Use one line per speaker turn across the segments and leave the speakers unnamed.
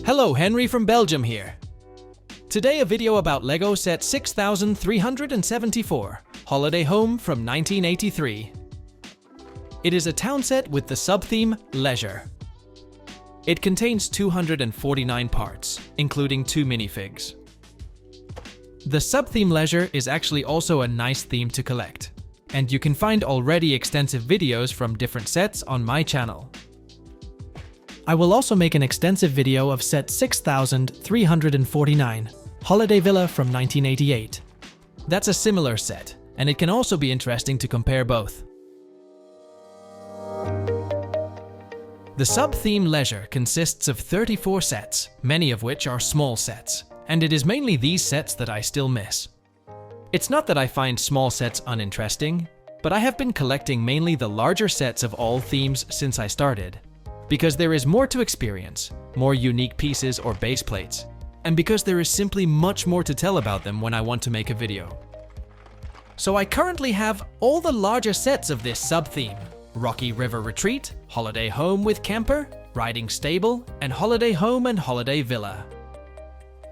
Hello, Henry from Belgium here. Today a video about Lego set 6374, Holiday Home from 1983. It is a town set with the sub-theme Leisure. It contains 249 parts, including 2 minifigs. The sub-theme Leisure is actually also a nice theme to collect, and you can find already extensive videos from different sets on my channel. I will also make an extensive video of set 6349, Holiday Villa from 1988. That's a similar set, and it can also be interesting to compare both. The sub-theme Leisure consists of 34 sets, many of which are small sets, and it is mainly these sets that I still miss. It's not that I find small sets uninteresting, but I have been collecting mainly the larger sets of all themes since I started, because there is more to experience, more unique pieces or base plates, and because there is simply much more to tell about them when I want to make a video. So I currently have all the larger sets of this sub-theme: Rocky River Retreat, Holiday Home with Camper, Riding Stable, and Holiday Home and Holiday Villa.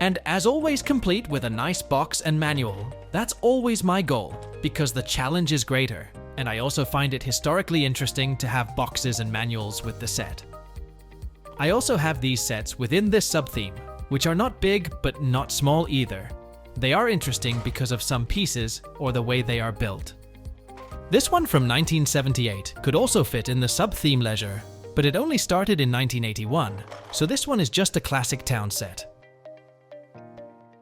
And as always, complete with a nice box and manual. That's always my goal, because the challenge is greater, and I also find it historically interesting to have boxes and manuals with the set. I also have these sets within this sub-theme, which are not big but not small either. They are interesting because of some pieces or the way they are built. This one from 1978 could also fit in the sub-theme Leisure, but it only started in 1981, so this one is just a classic town set.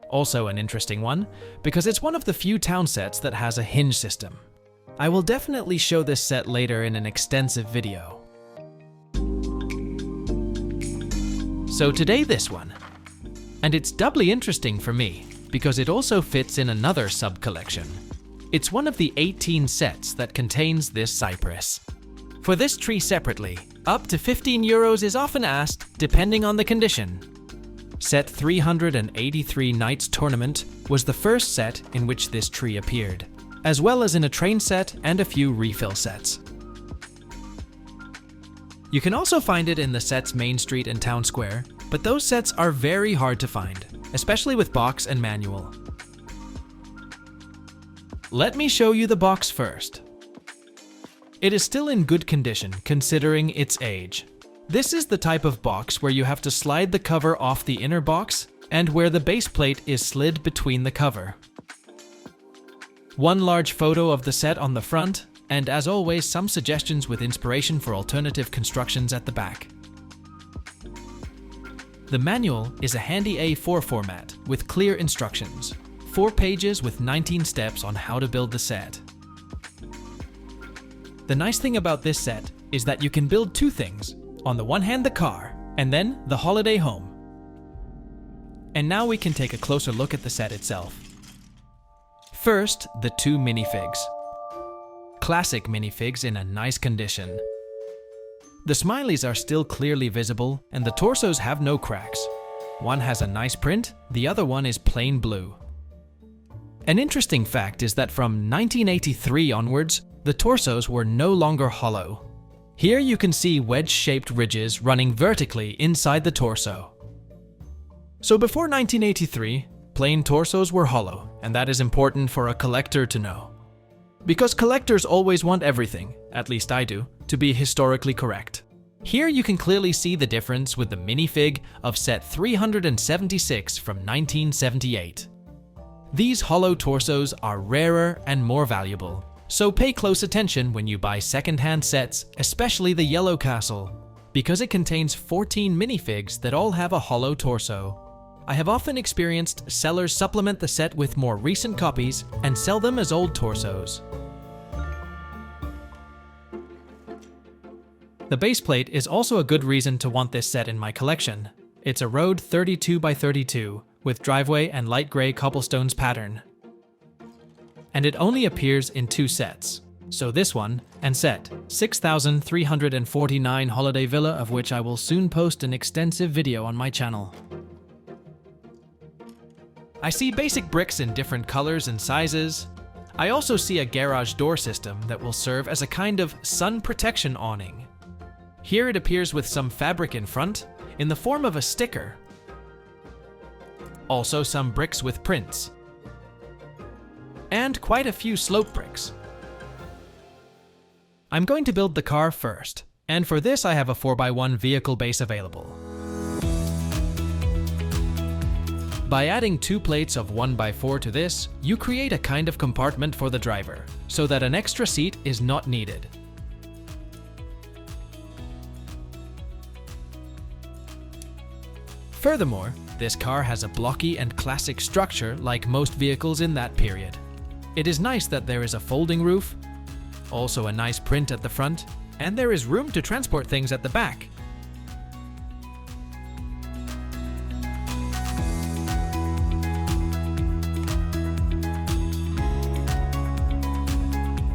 Also an interesting one, because it's one of the few town sets that has a hinge system. I will definitely show this set later in an extensive video. So today this one. And it's doubly interesting for me, because it also fits in another sub-collection. It's one of the 18 sets that contains this cypress. For this tree separately, up to €15 is often asked, depending on the condition. Set 383 Nights Tournament was the first set in which this tree appeared, as well as in a train set and a few refill sets. You can also find it in the set's Main Street and Town Square, but those sets are very hard to find, especially with box and manual. Let me show you the box first. It is still in good condition considering its age. This is the type of box where you have to slide the cover off the inner box and where the base plate is slid between the cover. One large photo of the set on the front, and as always, some suggestions with inspiration for alternative constructions at the back. The manual is a handy A4 format with clear instructions, 4 pages with 19 steps on how to build the set. The nice thing about this set is that you can build 2 things. On the one hand, the car, and then the holiday home. And now we can take a closer look at the set itself. First, the 2 minifigs. Classic minifigs in a nice condition. The smileys are still clearly visible, and the torsos have no cracks. One has a nice print, the other one is plain blue. An interesting fact is that from 1983 onwards, the torsos were no longer hollow. Here you can see wedge-shaped ridges running vertically inside the torso. So before 1983, plain torsos were hollow, and that is important for a collector to know. Because collectors always want everything, at least I do, to be historically correct. Here you can clearly see the difference with the minifig of set 376 from 1978. These hollow torsos are rarer and more valuable, so pay close attention when you buy second-hand sets, especially the Yellow Castle, because it contains 14 minifigs that all have a hollow torso. I have often experienced sellers supplement the set with more recent copies and sell them as old torsos. The base plate is also a good reason to want this set in my collection. It's a road 32 by 32 with driveway and light gray cobblestones pattern. And it only appears in 2 sets. So this one, and set 6349 Holiday Villa, of which I will soon post an extensive video on my channel. I see basic bricks in different colors and sizes. I also see a garage door system that will serve as a kind of sun protection awning. Here it appears with some fabric in front, in the form of a sticker, Also some bricks with prints, and quite a few slope bricks. I'm going to build the car first, and for this I have a 4x1 vehicle base available. By adding 2 plates of 1x4 to this, you create a kind of compartment for the driver, so that an extra seat is not needed. Furthermore, this car has a blocky and classic structure like most vehicles in that period. It is nice that there is a folding roof, also a nice print at the front, and there is room to transport things at the back.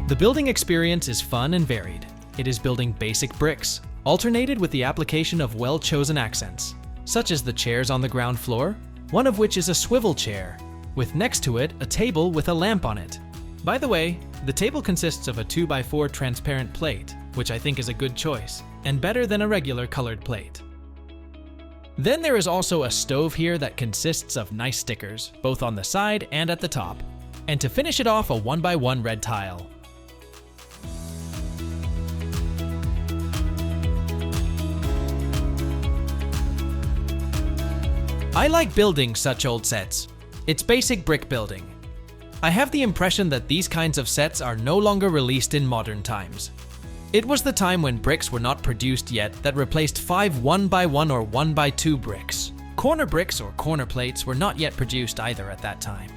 The building experience is fun and varied. It is building basic bricks, alternated with the application of well-chosen accents, such as the chairs on the ground floor, one of which is a swivel chair, with next to it a table with a lamp on it. By the way, the table consists of a 2x4 transparent plate, which I think is a good choice, and better than a regular colored plate. Then there is also a stove here that consists of nice stickers, both on the side and at the top, and to finish it off, a 1x1 red tile. I like building such old sets. It's basic brick building. I have the impression that these kinds of sets are no longer released in modern times. It was the time when bricks were not produced yet that replaced 5 1x1 or 1x2 bricks. Corner bricks or corner plates were not yet produced either at that time.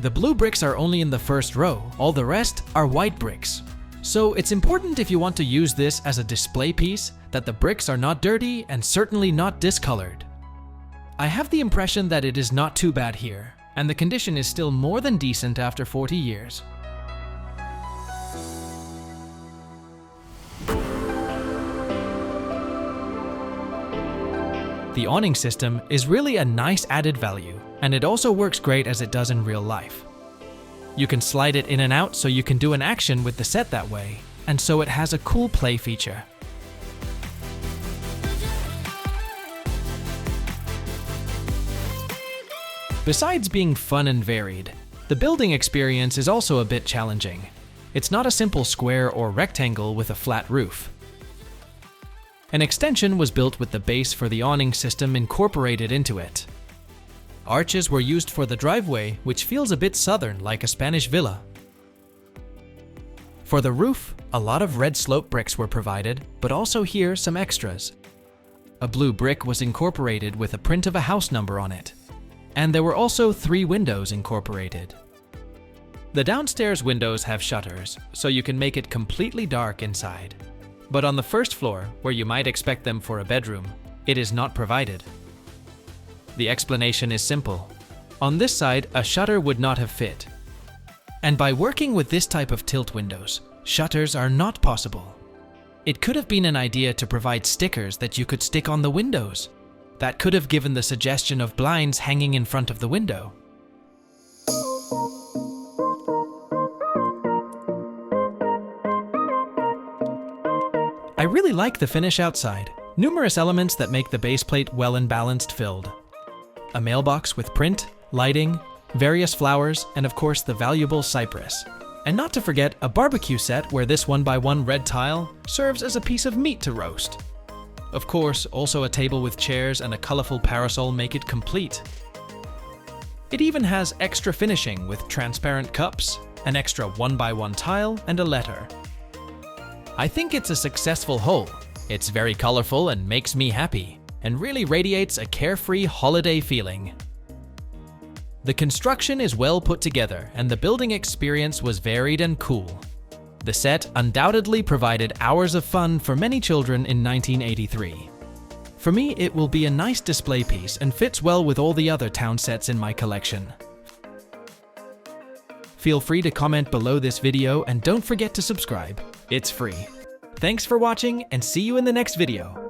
The blue bricks are only in the first row, all the rest are white bricks. So it's important if you want to use this as a display piece that the bricks are not dirty and certainly not discolored. I have the impression that it is not too bad here, and the condition is still more than decent after 40 years. The awning system is really a nice added value, and it also works great as it does in real life. You can slide it in and out so you can do an action with the set that way, and so it has a cool play feature. Besides being fun and varied, the building experience is also a bit challenging. It's not a simple square or rectangle with a flat roof. An extension was built with the base for the awning system incorporated into it. Arches were used for the driveway, which feels a bit southern like a Spanish villa. For the roof, a lot of red slope bricks were provided, but also here some extras. A blue brick was incorporated with a print of a house number on it. And there were also 3 windows incorporated. The downstairs windows have shutters, so you can make it completely dark inside. But on the first floor, where you might expect them for a bedroom, it is not provided. The explanation is simple. On this side, a shutter would not have fit. And by working with this type of tilt windows, shutters are not possible. It could have been an idea to provide stickers that you could stick on the windows. That could have given the suggestion of blinds hanging in front of the window. I really like the finish outside. Numerous elements that make the base plate well and balanced filled. A mailbox with print, lighting, various flowers, and of course the valuable cypress. And not to forget a barbecue set where this 1x1 red tile serves as a piece of meat to roast. Of course, also a table with chairs and a colorful parasol make it complete. It even has extra finishing with transparent cups, an extra 1x1 tile, and a letter. I think it's a successful whole. It's very colorful and makes me happy, and really radiates a carefree holiday feeling. The construction is well put together, and the building experience was varied and cool. The set undoubtedly provided hours of fun for many children in 1983. For me, it will be a nice display piece and fits well with all the other town sets in my collection. Feel free to comment below this video and don't forget to subscribe. It's free. Thanks for watching and see you in the next video.